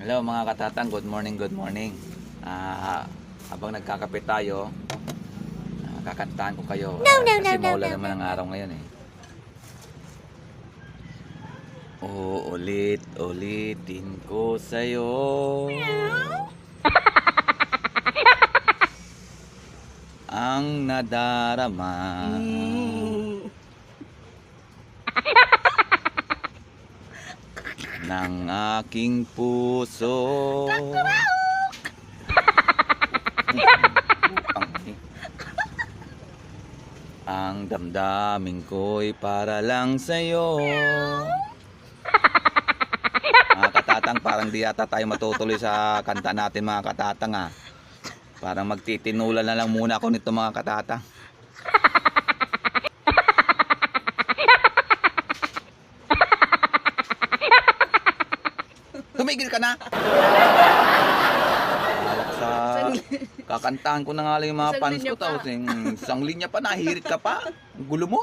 Hello mga katatang, good morning, good morning. Habang nagkakape tayo, kakantahan ko kayo. Kasi maulan naman ang araw ngayon eh. Uulit-ulitin ko sa'yo ang nadarama ng aking puso. Ang damdamin ko'y para lang sa'yo. Mga katatang, parang di yata tayo matutuloy sa kanta natin mga katatang ah. Parang magtitinulan na lang muna ako nito mga katatang. Tumigil ka na! Sa kakantahan ko na nga lang yung mga fans ko, tapos isang linya pa, nahihirit ka pa. Ang gulo mo.